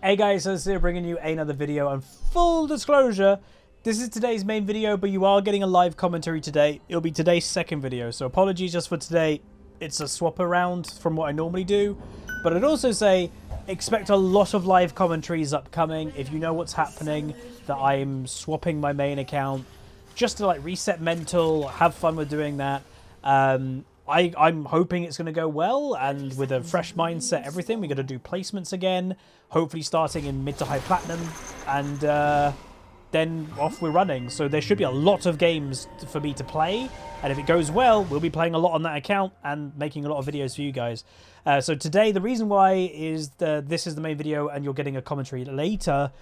Hey guys, so today bringing you another video, and full disclosure, this is today's main video, but you are getting a live commentary today. It'll be today's second video, so apologies just for today. It's a swap around from what I normally do, but I'd also say expect a lot of live commentaries upcoming. If you know what's happening, that I'm swapping my main account just to like reset mental, have fun with doing that. I'm hoping it's going to go well, and with a fresh mindset, everything, we're going to do placements again, hopefully starting in mid to high platinum, and then off we're running. So there should be a lot of games for me to play, and if it goes well, we'll be playing a lot on that account and making a lot of videos for you guys. So today, the reason why is this is the main video and you're getting a commentary later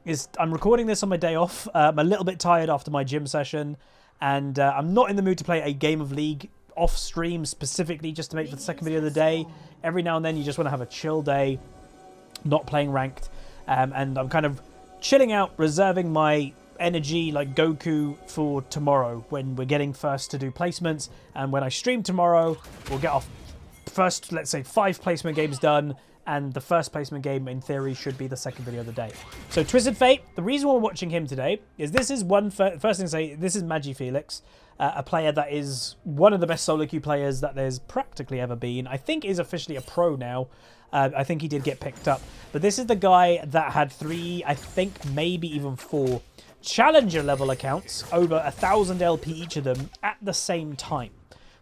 is I'm recording this on my day off. I'm a little bit tired after my gym session, and I'm not in the mood to play a game of League off stream specifically just to make the second video of the day. Every now and then you just want to have a chill day, not playing ranked, and I'm kind of chilling out, reserving my energy like Goku for tomorrow when we're getting first to do placements. And when I stream tomorrow, we'll get off first, let's say 5 placement games done, and the first placement game in theory should be the second video of the day. So Twisted Fate, the reason we're watching him today is this is first thing to say, this is Magi Felix, a player that is one of the best solo queue players that there's practically ever been. I think is officially a pro now. I think he did get picked up. But this is the guy that had 3, I think maybe even 4 challenger level accounts, over 1,000 LP each of them at the same time.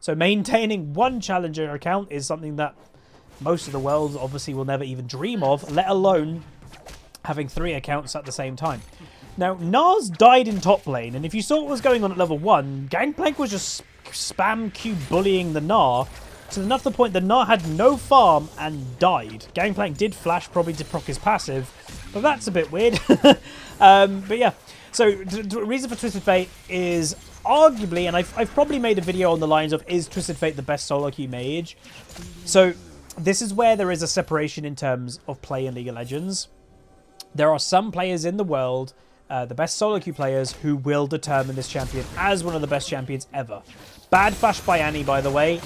So maintaining one challenger account is something that most of the world obviously will never even dream of, let alone having 3 accounts at the same time. Now, Nars died in top lane, and if you saw what was going on at level 1, Gangplank was just spam Q bullying the Gnar, to enough to the point the Gnar had no farm and died. Gangplank did flash probably to proc his passive, but that's a bit weird. But yeah, so the reason for Twisted Fate is arguably, and I've probably made a video on the lines of, is Twisted Fate the best solo queue mage? So this is where there is a separation in terms of play in League of Legends. There are some players in the world, the best solo queue players, who will determine this champion as one of the best champions ever. Bad flash by Annie, by the way.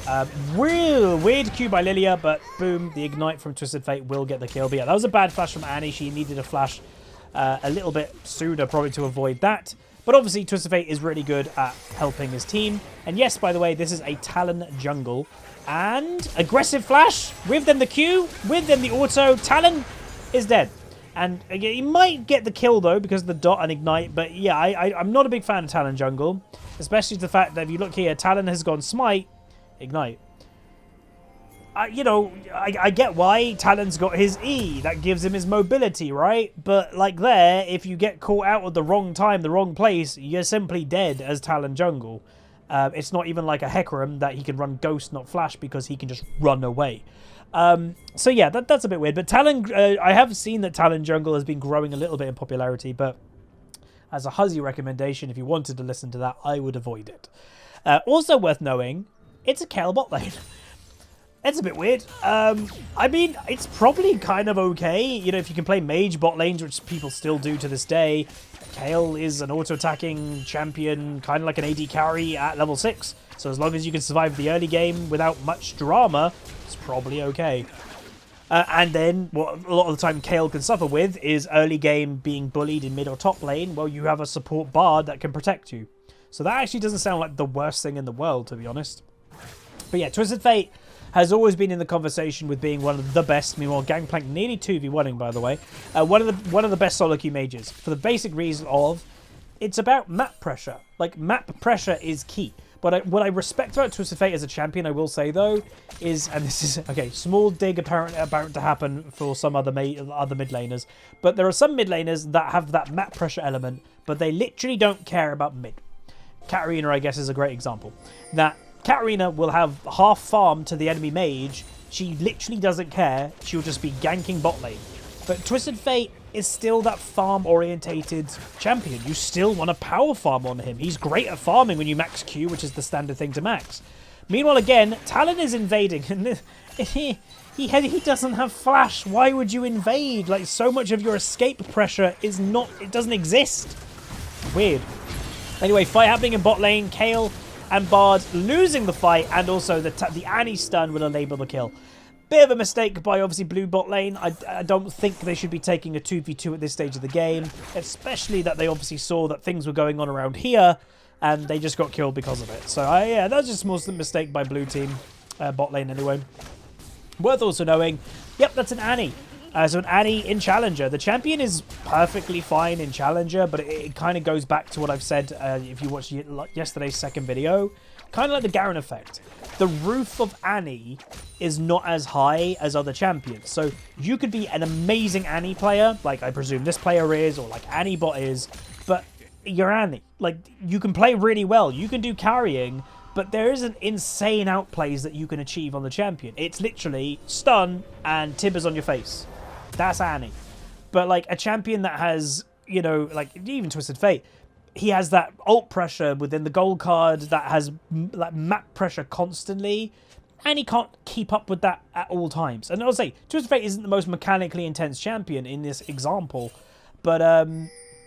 Real weird Q by Lilia, but boom, the ignite from Twisted Fate will get the kill. But yeah, that was a bad flash from Annie. She needed a flash a little bit sooner probably to avoid that. But obviously, Twisted Fate is really good at helping his team. And yes, by the way, this is a Talon jungle. And aggressive flash, with them the Q, with them the auto. Talon is dead. And again, he might get the kill though because of the dot and ignite. But yeah, I'm not a big fan of Talon jungle, especially the fact that if you look here, Talon has gone smite, ignite. You know, I get why Talon's got his E. That gives him his mobility, right? But like there, if you get caught out at the wrong time, the wrong place, you're simply dead as Talon jungle. It's not even like a Hecarim that he can run Ghost, not Flash, because he can just run away. So yeah, that's a bit weird. But Talon, I have seen that Talon jungle has been growing a little bit in popularity, but as a Huzzy recommendation, if you wanted to listen to that, I would avoid it. Also worth knowing, it's a Kayle bot lane. It's a bit weird. I mean, it's probably kind of okay. You know, if you can play mage bot lanes, which people still do to this day. Kayle is an auto-attacking champion, kind of like an AD carry at level 6. So as long as you can survive the early game without much drama, it's probably okay. And then what a lot of the time Kayle can suffer with is early game being bullied in mid or top lane. Well, you have a support bard that can protect you. So that actually doesn't sound like the worst thing in the world, to be honest. But yeah, Twisted Fate has always been in the conversation with being one of the best. Meanwhile, Gangplank nearly 2v1ing, by the way. One of the best solo queue mages, for the basic reason of it's about map pressure. Like, map pressure is key. But what I respect about Twisted Fate as a champion, I will say though, is, and this is okay, small dig apparently about to happen for some other mid laners, but there are some mid laners that have that map pressure element, but they literally don't care about mid. Katarina, I guess, is a great example. That Katarina will have half farm to the enemy mage. She literally doesn't care. She'll just be ganking bot lane. But Twisted Fate is still that farm-orientated champion. You still want to power farm on him. He's great at farming when you max Q, which is the standard thing to max. Meanwhile, again, Talon is invading. And he doesn't have flash. Why would you invade? Like, so much of your escape pressure is not... It doesn't exist. Weird. Anyway, fight happening in bot lane. Kayle and Bard losing the fight, and also the Annie stun will enable the kill. Bit of a mistake by obviously blue bot lane. I don't think they should be taking a 2v2 at this stage of the game, especially that they obviously saw that things were going on around here and they just got killed because of it. So yeah, that was just more a mistake by blue team, bot lane anyway. Worth also knowing, yep, that's an Annie. So an Annie in Challenger. The champion is perfectly fine in Challenger, but it kind of goes back to what I've said if you watched yesterday's second video. Kind of like the Garen effect. The roof of Annie is not as high as other champions. So you could be an amazing Annie player, like I presume this player is, or like Annie bot is, but you're Annie. Like, you can play really well. You can do carrying, but there isn't insane outplays that you can achieve on the champion. It's literally stun and tibbers on your face. That's Annie. But like a champion that has, you know, like even Twisted Fate, he has that ult pressure within the gold card that has like map pressure constantly, and he can't keep up with that at all times. And I'll say, Twisted Fate isn't the most mechanically intense champion in this example, but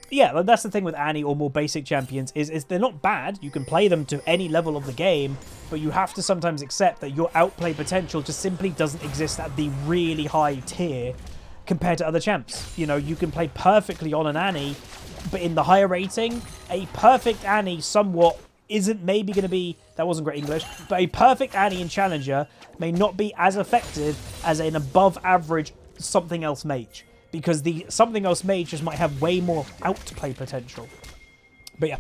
yeah, that's the thing with Annie or more basic champions is they're not bad. You can play them to any level of the game, but you have to sometimes accept that your outplay potential just simply doesn't exist at the really high tier compared to other champs. You know, you can play perfectly on an Annie, but in the higher rating, a perfect Annie somewhat isn't maybe going to be, that wasn't great English, but a perfect Annie in Challenger may not be as effective as an above average something else mage, because the something else mage just might have way more outplay potential. But yeah.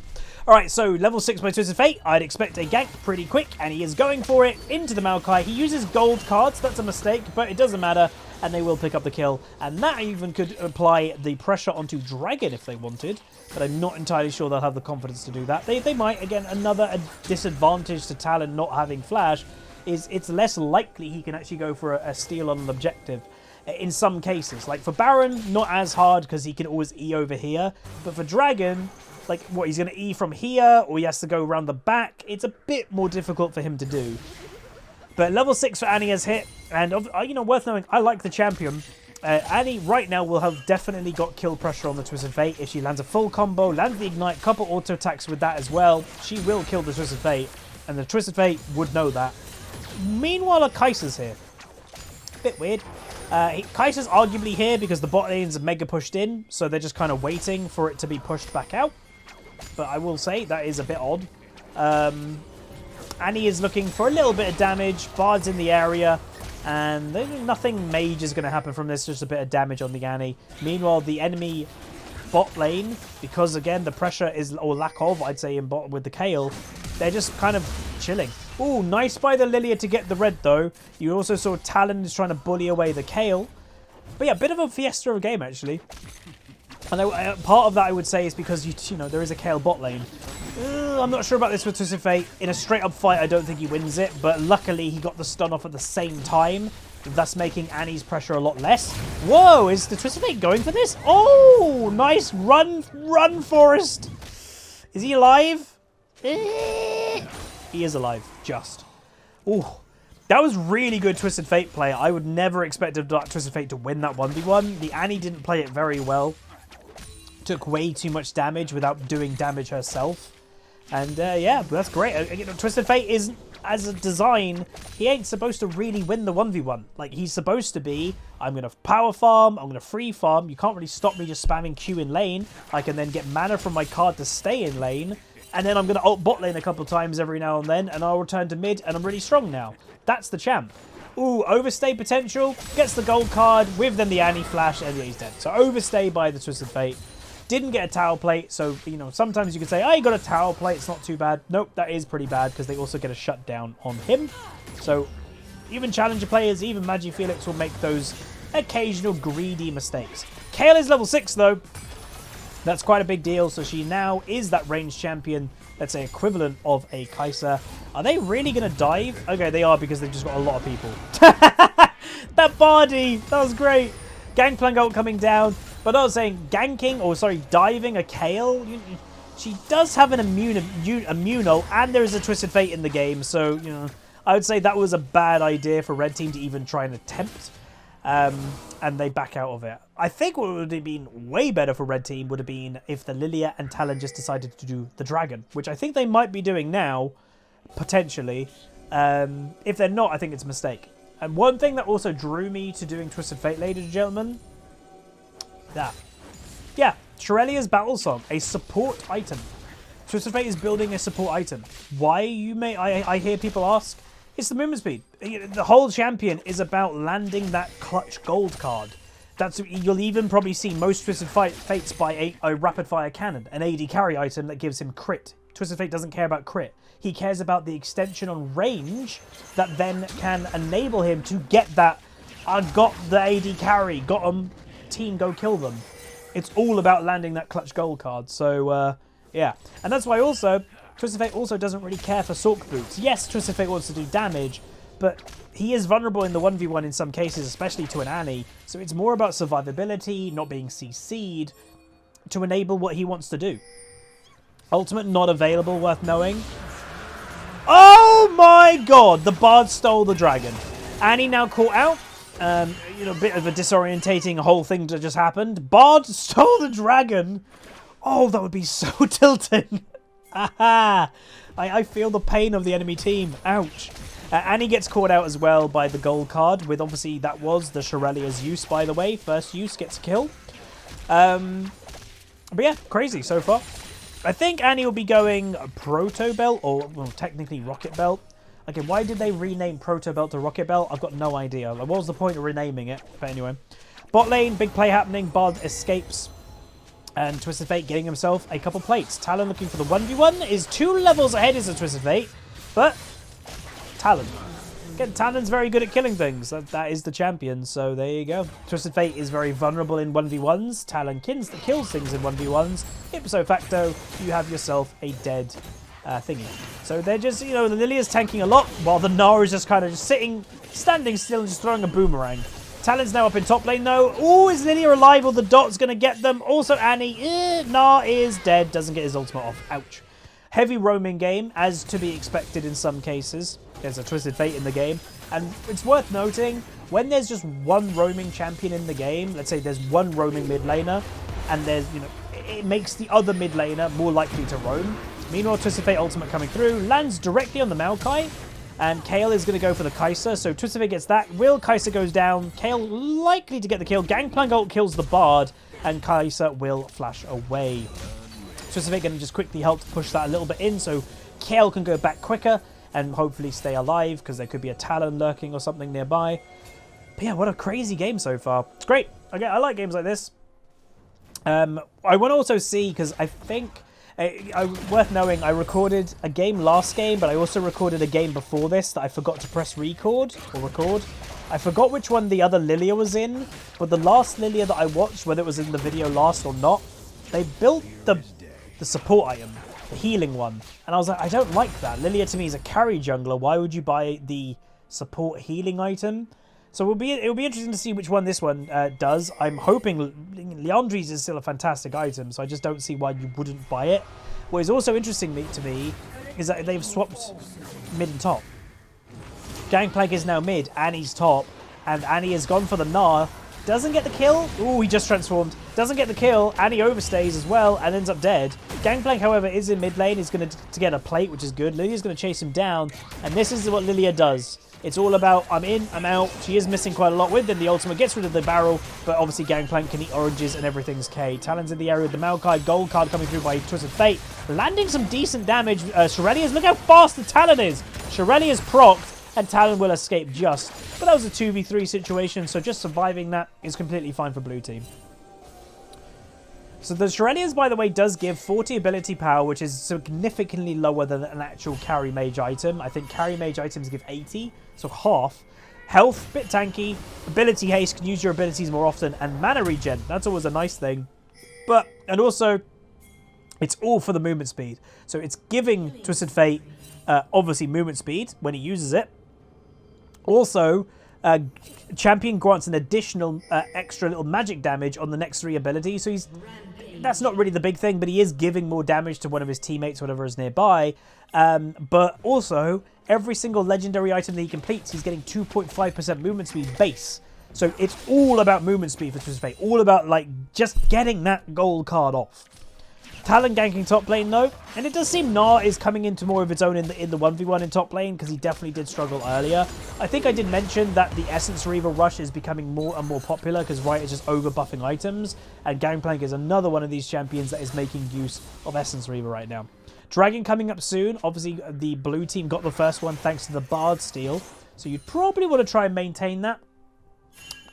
Alright, so level 6 by Twisted Fate. I'd expect a gank pretty quick, and he is going for it into the Maokai. He uses gold cards, that's a mistake, but it doesn't matter, and they will pick up the kill. And that even could apply the pressure onto Dragon if they wanted, but I'm not entirely sure they'll have the confidence to do that. They might. Again, another disadvantage to Talon not having flash is it's less likely he can actually go for a steal on an objective. In some cases, like for Baron, not as hard because he can always E over here, but for Dragon, like what, he's going to E from here or he has to go around the back, it's a bit more difficult for him to do. But level 6 for Annie has hit, and you know, worth knowing, I like the champion. Annie right now will have definitely got kill pressure on the Twisted Fate. If she lands a full combo, lands the Ignite, couple auto attacks with that as well, she will kill the Twisted Fate, and the Twisted Fate would know that. Meanwhile, Kai'Sa's here. Bit weird. Kai'Sa's arguably here because the bot lanes are mega pushed in, so they're just kind of waiting for it to be pushed back out. But I will say that is a bit odd. Annie is looking for a little bit of damage. Bard's in the area, and nothing major is going to happen from this, just a bit of damage on the Annie. Meanwhile, the enemy bot lane, because again the pressure is, or lack of, I'd say, in bot with the Kayle, they're just kind of chilling. Ooh, nice by the Lilia to get the red though. You also saw Talon is trying to bully away the Kayle. But yeah, a bit of a fiesta of a game actually. And part of that I would say is because you know there is a Kayle bot lane. I'm not sure about this with Twisted Fate. In a straight up fight, I don't think he wins it, but luckily he got the stun off at the same time, thus making Annie's pressure a lot less. Whoa, is the Twisted Fate going for this? Oh, nice run, Forest. Is he alive? He is alive, just. Ooh, that was really good Twisted Fate play. I would never expect Twisted Fate to win that 1v1. The Annie didn't play it very well. Took way too much damage without doing damage herself. And yeah, that's great. You know, Twisted Fate isn't, as a design, he ain't supposed to really win the 1v1. Like, he's supposed to be, I'm going to power farm, I'm going to free farm. You can't really stop me just spamming Q in lane. I can then get mana from my card to stay in lane. And then I'm going to ult bot lane a couple times every now and then, and I'll return to mid, and I'm really strong now. That's the champ. Ooh, overstay potential. Gets the gold card with then the Annie flash, and yeah, he's dead. So overstay by the Twisted Fate. Didn't get a tower plate, so, you know, sometimes you could say, oh, you got a tower plate, it's not too bad. Nope, that is pretty bad, because they also get a shutdown on him. So, even challenger players, even MagiFelix will make those occasional greedy mistakes. Kayle is level 6, though. That's quite a big deal, so she now is that ranged champion, let's say equivalent of a Kai'Sa. Are they really going to dive? Okay, they are, because they've just got a lot of people. That Bardi, that was great. Gangplank ult coming down. But I was saying, ganking, or sorry, diving a Kayle, she does have an immune ult, and there is a Twisted Fate in the game, so, you know, I would say that was a bad idea for Red Team to even try and attempt, and they back out of it. I think what would have been way better for Red Team would have been if the Lilia and Talon just decided to do the Dragon, which I think they might be doing now, potentially. If they're not, I think it's a mistake. And one thing that also drew me to doing Twisted Fate, ladies and gentlemen, yeah, Shirelia's Battle Song, a support item. Twisted Fate is building a support item. Why, you may, I hear people ask? It's the movement speed. The whole champion is about landing that clutch gold card. You'll even probably see most Twisted Fates buy a rapid fire cannon, an AD carry item that gives him crit. Twisted Fate doesn't care about crit. He cares about the extension on range that then can enable him to get that, I got the AD carry, got him, team go kill them. It's all about landing that clutch gold card. So, yeah. And that's why also, Twisted Fate also doesn't really care for Sork Boots. Yes, Twisted Fate wants to do damage, but he is vulnerable in the 1v1 in some cases, especially to an Annie. So it's more about survivability, not being CC'd, to enable what he wants to do. Ultimate not available, worth knowing. Oh my god! The Bard stole the dragon. Annie now caught out. You know, a bit of a disorientating whole thing that just happened. Bard stole the dragon. Oh, that would be so tilting. Aha! I feel the pain of the enemy team. Ouch. Annie gets caught out as well by the gold card, with obviously that was the Shirelia's use, by the way. First use gets a kill. But yeah, crazy so far. I think Annie will be going Proto Belt, or well, technically Rocket Belt. Okay, why did they rename Proto Belt to Rocket Belt? I've got no idea. Like, what was the point of renaming it? But anyway. Bot lane, big play happening. Bard escapes. And Twisted Fate getting himself a couple plates. Talon looking for the 1v1 is 2 levels ahead is a Twisted Fate. But Talon. Again, Talon's very good at killing things. That is the champion, so there you go. Twisted Fate is very vulnerable in 1v1s. Talon kills things in 1v1s. Ipso facto, you have yourself a dead thingy. So they're just, you know, the Lilia's tanking a lot, while the Gnar is just kind of just standing still and just throwing a boomerang. Talon's now up in top lane though. Oh, is Lilia alive or the Dot's going to get them? Also Annie, Gnar is dead, doesn't get his ultimate off. Ouch. Heavy roaming game, as to be expected in some cases. There's a Twisted Fate in the game. And it's worth noting, when there's just one roaming champion in the game, let's say there's one roaming mid laner, and there's, you know, it makes the other mid laner more likely to roam. Meanwhile, Twisted Fate ultimate coming through, lands directly on the Maokai, and Kayle is going to go for the Kai'Sa, so Twisted Fate gets that. Kai'Sa goes down, Kayle likely to get the kill. Gangplank ult kills the Bard, and Kai'Sa will flash away. Twisted Fate going to just quickly help to push that a little bit in, so Kayle can go back quicker, and hopefully stay alive, because there could be a Talon lurking or something nearby. But yeah, what a crazy game so far. It's great. Okay, I like games like this. I want to also see, because I think, worth knowing, I recorded a game last game, but I also recorded a game before this that I forgot to press record. I forgot which one the other Lilia was in, but the last Lilia that I watched, whether it was in the video last or not, they built the support item, the healing one. And I was like, I don't like that. Lilia to me is a carry jungler. Why would you buy the support healing item? So it'll be interesting to see which one this one does. I'm hoping Liandry's is still a fantastic item, so I just don't see why you wouldn't buy it. What is also interesting to me is that they've swapped mid and top. Gangplank is now mid, Annie's top, and Annie has gone for the Gnar. Doesn't get the kill. Ooh, he just transformed. Doesn't get the kill. Annie overstays as well and ends up dead. Gangplank, however, is in mid lane. He's going to get a plate, which is good. Lilia's going to chase him down, and this is what Lilia does. It's all about, I'm in, I'm out. She is missing quite a lot with them. The ultimate gets rid of the barrel, but obviously Gangplank can eat oranges and everything's K. Talon's in the area with the Maokai. Gold card coming through by Twisted Fate. Landing some decent damage. Shirelia's, look how fast the Talon is. Shirelia's procced, and Talon will escape just. But that was a 2v3 situation, so just surviving that is completely fine for blue team. So the Shirelia's, by the way, does give 40 ability power, which is significantly lower than an actual carry mage item. I think carry mage items give 80, so half. Health, bit tanky. Ability haste, can use your abilities more often. And mana regen, that's always a nice thing. And also, it's all for the movement speed. So it's giving Twisted Fate, obviously, movement speed when he uses it. Also, champion grants an additional extra little magic damage on the next 3 abilities. So that's not really the big thing, but he is giving more damage to one of his teammates, whatever is nearby. But also, every single legendary item that he completes, he's getting 2.5% movement speed base. So it's all about movement speed for Twisted Fate. All about, like, just getting that gold card off. Talon ganking top lane though, and it does seem Gnar is coming into more of its own in the 1v1 in top lane, because he definitely did struggle earlier. I think I did mention that the Essence Reaver rush is becoming more and more popular because Riot is just over buffing items, and Gangplank is another one of these champions that is making use of Essence Reaver right now. Dragon coming up soon. Obviously the blue team got the first one thanks to the Bard steal, so you'd probably want to try and maintain that.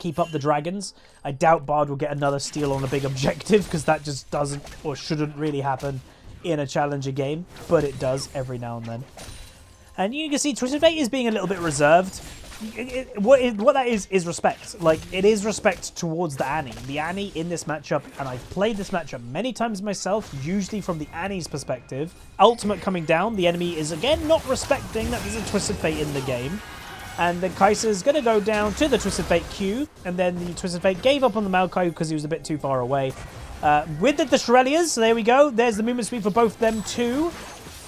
Keep up the dragons. I doubt Bard will get another steal on a big objective, because that just doesn't or shouldn't really happen in a challenger game, but it does every now and then. And you can see Twisted Fate is being a little bit reserved. What that is respect. Like, it is respect towards the Annie. The Annie in this matchup, and I've played this matchup many times myself, usually from the Annie's perspective. Ultimate coming down, the enemy is again not respecting that there's a Twisted Fate in the game. And then Kai'Sa's going to go down to the Twisted Fate Q, and then the Twisted Fate gave up on the Maokai because he was a bit too far away. With the Shurelya's, so there we go. There's the movement speed for both them too.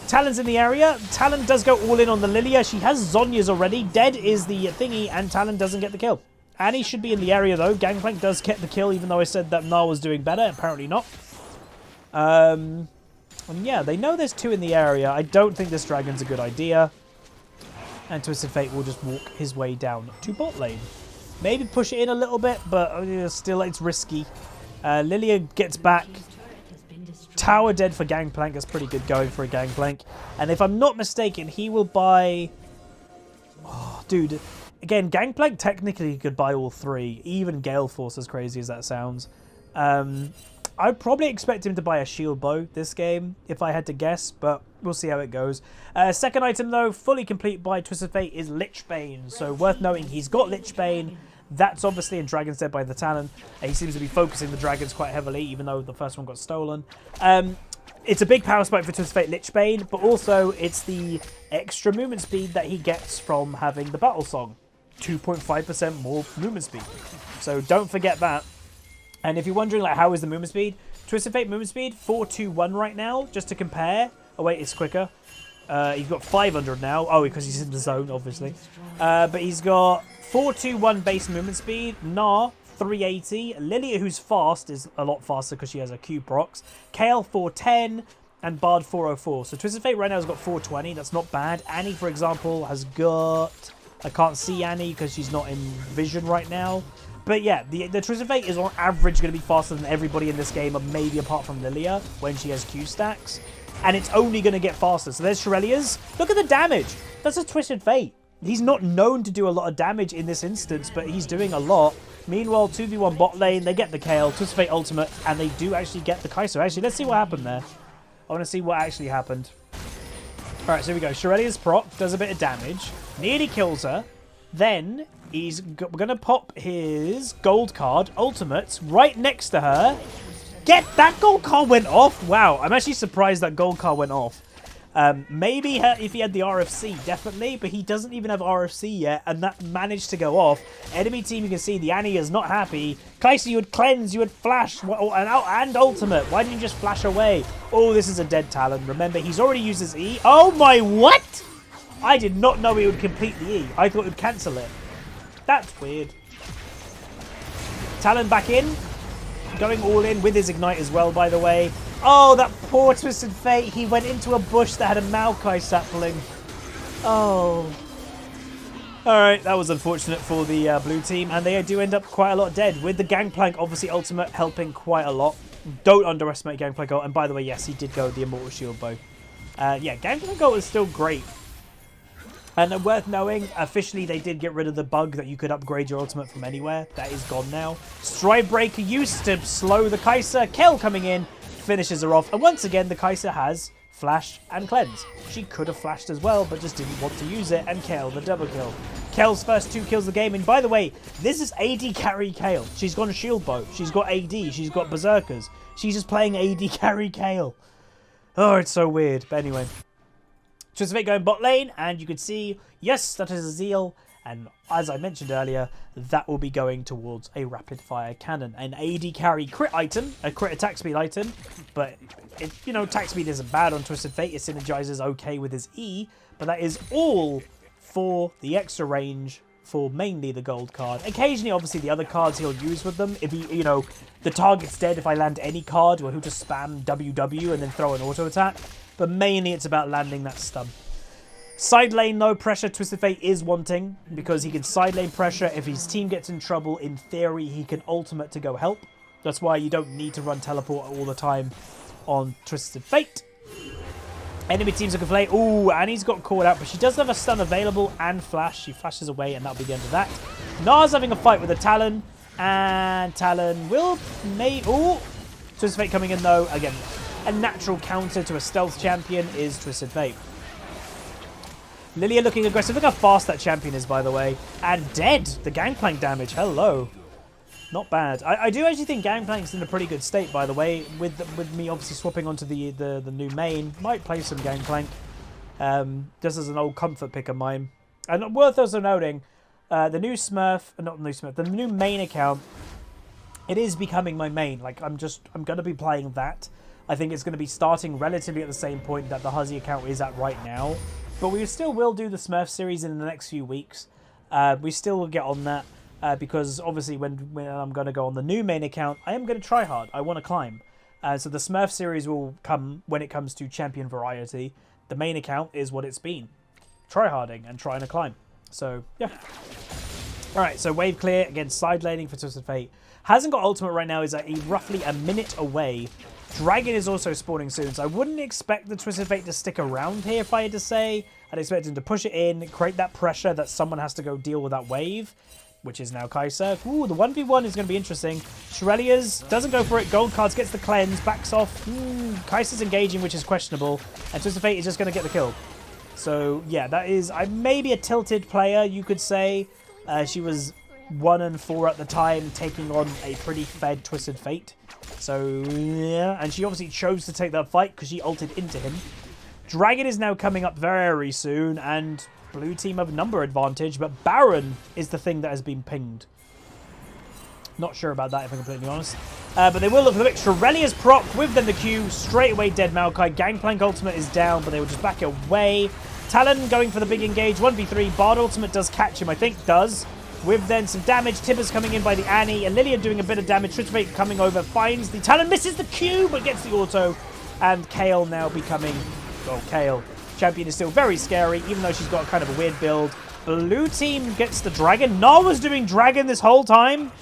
Talon's in the area. Talon does go all in on the Lilia. She has Zhonya's already. Dead is the thingy, and Talon doesn't get the kill. Annie should be in the area though. Gangplank does get the kill, even though I said that Gnar was doing better. Apparently not. And yeah, they know there's two in the area. I don't think this dragon's a good idea. And Twisted Fate will just walk his way down to bot lane. Maybe push it in a little bit, but still it's risky. Lilia gets back. Tower dead for Gangplank. That's pretty good going for a Gangplank. And if I'm not mistaken, he will buy... Oh, dude. Again, Gangplank technically could buy all three. Even Gale Force, as crazy as that sounds. I'd probably expect him to buy a shield bow this game, if I had to guess, but we'll see how it goes. Second item, though, fully complete by Twisted Fate, is Lichbane. So worth noting, he's got Lichbane. That's obviously in Dragon's Den by the Talon. He seems to be focusing the dragons quite heavily, even though the first one got stolen. It's a big power spike for Twisted Fate Lichbane, but also it's the extra movement speed that he gets from having the battle song. 2.5% more movement speed. So don't forget that. And if you're wondering, like, how is the movement speed? Twisted Fate movement speed, 421 right now, just to compare. Oh, wait, it's quicker. He's got 500 now. Oh, because he's in the zone, obviously. But he's got 421 base movement speed. Gnar, 380. Lilia, who's fast, is a lot faster because she has a Q procs. Kayle, 410. And Bard, 404. So Twisted Fate right now has got 420. That's not bad. Annie, for example, has got... I can't see Annie because she's not in vision right now. But yeah, the Twisted Fate is on average going to be faster than everybody in this game, maybe apart from Lilia when she has Q stacks. And it's only going to get faster. So there's Shurelya's. Look at the damage. That's a Twisted Fate. He's not known to do a lot of damage in this instance, but he's doing a lot. Meanwhile, 2v1 bot lane, they get the Kayle, Twisted Fate ultimate, and they do actually get the Kai'Sa. Actually, let's see what happened there. I want to see what actually happened. Alright, so here we go. Shurelya's proc does a bit of damage. Nearly kills her. Then he's going to pop his gold card, ultimates, right next to her. That gold card went off. Wow, I'm actually surprised that gold card went off. Maybe if he had the RFC, definitely, but he doesn't even have RFC yet, and that managed to go off. Enemy team, you can see the Annie is not happy. Kai'Sa, you would cleanse, you would flash, and ultimate. Why didn't you just flash away? Oh, this is a dead Talon. Remember, he's already used his E. Oh my, what? I did not know he would complete the E. I thought it would cancel it. That's weird. Talon back in. Going all in with his Ignite as well, by the way. Oh, that poor Twisted Fate. He went into a bush that had a Maokai sapling. Oh. Alright, that was unfortunate for the blue team. And they do end up quite a lot dead. With the Gangplank, obviously, ultimate helping quite a lot. Don't underestimate Gangplank ult. And by the way, yes, he did go with the Immortal Shield Bow. Yeah, Gangplank ult is still great. And worth knowing, officially they did get rid of the bug that you could upgrade your ultimate from anywhere. That is gone now. Stridebreaker used to slow the Kai'Sa. Kayle coming in, finishes her off. And once again, the Kai'Sa has Flash and Cleanse. She could have flashed as well, but just didn't want to use it. And Kayle, the double kill. Kayle's first 2 kills of the game. And by the way, this is AD carry Kayle. She's got a shield bow. She's got AD. She's got Berserkers. She's just playing AD carry Kayle. Oh, it's so weird. But anyway. Twisted Fate going bot lane, and you can see, yes, that is a Zeal, and as I mentioned earlier, that will be going towards a rapid fire cannon, an AD carry crit item, a crit attack speed item, but you know, attack speed isn't bad on Twisted Fate. It synergizes okay with his E, but that is all for the extra range for mainly the gold card. Occasionally, obviously, the other cards he'll use with them. If he, you know, the target's dead if I land any card, or he'll just spam WW and then throw an auto attack. But mainly it's about landing that stun. Side lane, though, pressure Twisted Fate is wanting, because he can side lane pressure. If his team gets in trouble, in theory, he can ultimate to go help. That's why you don't need to run teleport all the time on Twisted Fate. Enemy teams are conflate. Ooh, Annie's got caught out, but she does have a stun available and flash. She flashes away, and that'll be the end of that. Nars having a fight with a Talon, and Talon will ooh, Twisted Fate coming in, though. Again, a natural counter to a stealth champion is Twisted Fate. Lilia looking aggressive. Look how fast that champion is, by the way. And dead. The Gangplank damage. Hello. Not bad. I do actually think Gangplank's in a pretty good state, by the way. With me obviously swapping onto the new main. Might play some Gangplank. Just as an old comfort pick of mine. And worth also noting, the new Smurf, not the new Smurf, the new main account, it is becoming my main. Like, I'm going to be playing that. I think it's going to be starting relatively at the same point that the Huzzy account is at right now. But we still will do the Smurf series in the next few weeks. We still will get on that. Because obviously when I'm going to go on the new main account, I am going to try hard. I want to climb. So the Smurf series will come when it comes to champion variety. The main account is what it's been. Tryharding and trying to climb. So, yeah. Alright, so wave clear. Again, side laning for Twisted Fate. Hasn't got ultimate right now. Is roughly a minute away. Dragon is also spawning soon. So I wouldn't expect the Twisted Fate to stick around here, if I had to say. I'd expect him to push it in, create that pressure that someone has to go deal with that wave, which is now Kai'Sa. Ooh, the 1v1 is going to be interesting. Shirelia's doesn't go for it. Gold cards gets the cleanse, backs off. Kai'Sa's engaging, which is questionable. And Twisted Fate is just going to get the kill. So, yeah, that is maybe a tilted player, you could say. She was 1-4 at the time, taking on a pretty fed Twisted Fate. So, yeah. And she obviously chose to take that fight because she ulted into him. Dragon is now coming up very soon, and blue team have number advantage, but Baron is the thing that has been pinged. Not sure about that, if I'm completely honest. But they will look for the pick. Shirelia's proc with then the Q. Straight away dead Maokai. Gangplank ultimate is down, but they will just back it away. Talon going for the big engage. 1v3. Bard ultimate does catch him, I think does. With then some damage. Tibbers coming in by the Annie. And Lilia doing a bit of damage. Twisted Fate coming over. Finds the Talon. Misses the Q, but gets the auto. And Kale now becoming... Oh, Kale. Champion is still very scary, even though she's got kind of a weird build. Blue team gets the Dragon. Gnar was doing Dragon this whole time.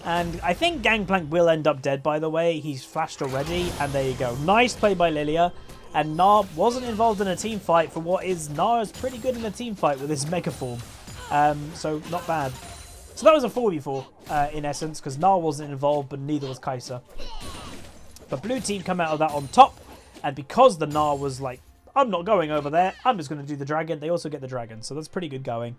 And I think Gangplank will end up dead, by the way. He's flashed already, and there you go. Nice play by Lilia. And Gnar wasn't involved in a team fight for what is... Gnar is pretty good in a team fight with his Mega Form. So, not bad. So that was a 4v4, in essence, because Gnar wasn't involved, but neither was Kai'Sa. But blue team come out of that on top. And because the Gnar was like, I'm not going over there, I'm just going to do the Dragon, they also get the Dragon. So that's pretty good going.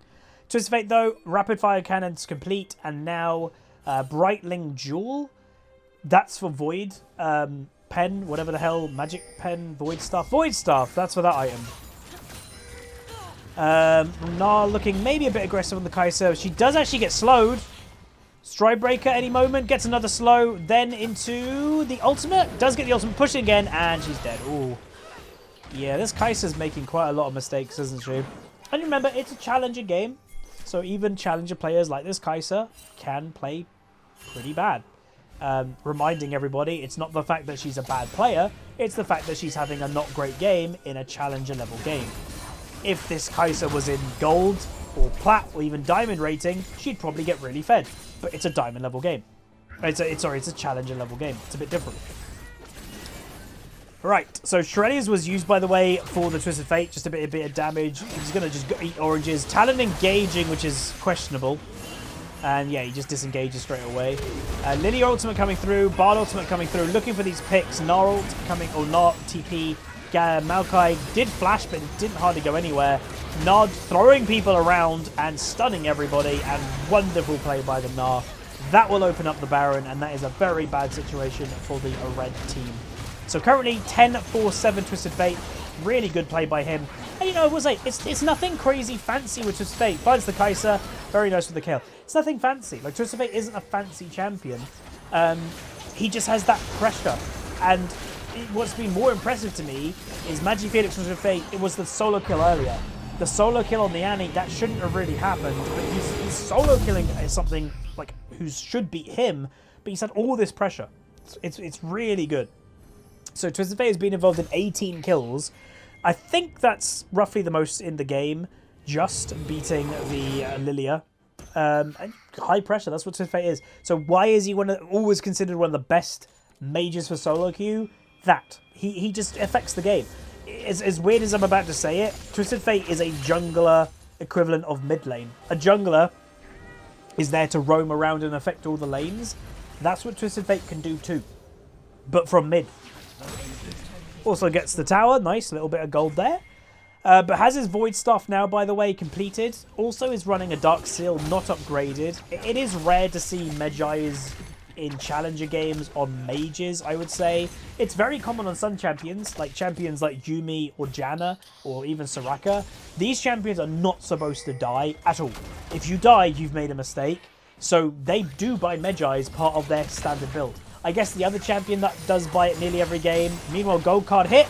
Twisted Fate, though, rapid fire cannons complete. And now Brightling Jewel. That's for Void. Pen, whatever the hell. Magic Pen, Void Staff. Void Staff, that's for that item. Gnar looking maybe a bit aggressive on the Kai'Sa. She does actually get slowed. Stride Breaker any moment, gets another slow, then into the ultimate. Does get the ultimate, push it again, and she's dead. Ooh. Yeah, this Kai'Sa's making quite a lot of mistakes, isn't she? And remember, it's a challenger game, so even challenger players like this Kai'Sa can play pretty bad. Reminding everybody, it's not the fact that she's a bad player, it's the fact that she's having a not great game in a challenger level game. If this Kai'Sa was in gold, or plat, or even diamond rating, she'd probably get really fed. But it's a diamond level game. It's a challenger level game. It's a bit different. Right, so Shirelia's was used, by the way, for the Twisted Fate. Just a bit of damage. He's going to just eat oranges. Talon engaging, which is questionable. And yeah, he just disengages straight away. Lilia ultimate coming through. Bard ultimate coming through. Looking for these picks. Gnar ult coming, or Gnar TP. Maokai did flash, but it didn't hardly go anywhere. Nod throwing people around and stunning everybody, and wonderful play by the Gnar. That will open up the Baron, and that is a very bad situation for the red team. So currently 10-4-7 Twisted Fate. Really good play by him. And you know, I will say, it's nothing crazy fancy with Twisted Fate. Finds the Kai'Sa, very nice with the kill. It's nothing fancy. Like, Twisted Fate isn't a fancy champion. He just has that pressure. And what's been more impressive to me is Magic Felix Twisted Fate. It was the solo kill earlier. the solo kill on the Annie, that shouldn't have really happened, but he's solo killing something like who should beat him, but he's had all this pressure. It's really good. So Twisted Fate has been involved in 18 kills. I think that's roughly the most in the game, just beating the Lilia. And high pressure, that's what Twisted Fate is. So why is he always considered one of the best mages for solo queue? That. He just affects the game. As weird as I'm about to say it, Twisted Fate is a jungler equivalent of mid lane. A jungler is there to roam around and affect all the lanes. That's what Twisted Fate can do too, but from mid. Also gets the tower, nice, little bit of gold there. But has his Void Staff now, by the way, completed. Also is running a Dark Seal, not upgraded. It is rare to see Medjai's in challenger games on mages, I would say. It's very common on some champions like Yumi or Janna or even Soraka. These champions are not supposed to die at all. If you die, you've made a mistake. So they do buy Medjai as part of their standard build. I guess the other champion that does buy it nearly every game. Meanwhile, Gold Card hit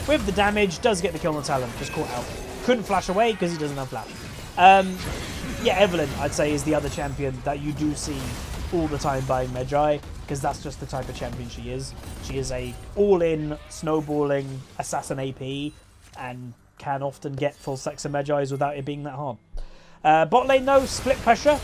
with the damage, does get the kill on the Talon. Just caught out. Couldn't flash away because he doesn't have flash. Yeah, Evelyn, I'd say, is the other champion that you do see all the time buying Medjai, because that's just the type of champion she is. She is a all-in, snowballing assassin AP, and can often get full sex of Medjais without it being that hard. Bot lane, though, split pressure.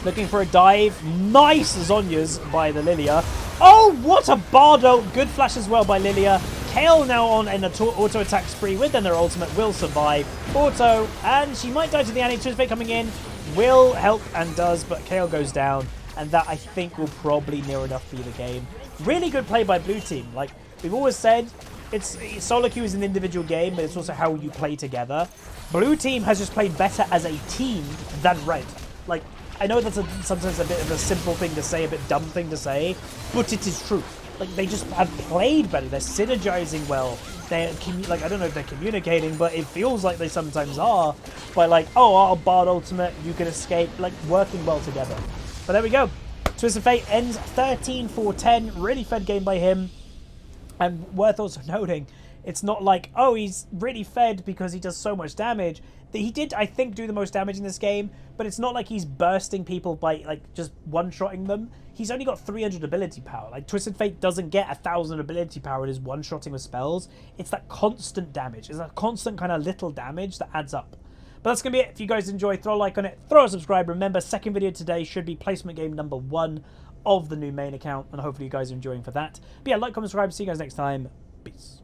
Looking for a dive. Nice Zhonya's by the Lilia. Oh, what a Bardo. Good flash as well by Lilia. Kayle now on an auto attack spree with their ultimate. Will survive. Auto, and she might die to the Annie. Twisted Fate coming in. Will help and does, but Kayle goes down. And that, I think, will probably near enough be the game. Really good play by blue team. Like we've always said, solo queue is an individual game, but it's also how you play together. Blue team has just played better as a team than red. Like, I know that's sometimes a bit of a simple thing to say, a bit dumb thing to say, but it is true. Like, they just have played better. They're synergizing well. They're, like, I don't know if they're communicating, but it feels like they sometimes are. By like, oh, I'll Bard ultimate, you can escape, like, working well together. But there we go. Twisted Fate ends 13-4-10. Really fed game by him. And worth also noting, it's not like, oh, he's really fed because he does so much damage. He did, I think, do the most damage in this game, but it's not like he's bursting people by, like, just one-shotting them. He's only got 300 ability power. Like, Twisted Fate doesn't get 1,000 ability power in his one-shotting with spells. It's that constant damage. It's that constant kind of little damage that adds up. But that's going to be it. If you guys enjoy, throw a like on it, throw a subscribe. Remember, second video today should be placement game number 1 of the new main account, and hopefully you guys are enjoying for that. But yeah, like, comment, subscribe. See you guys next time. Peace.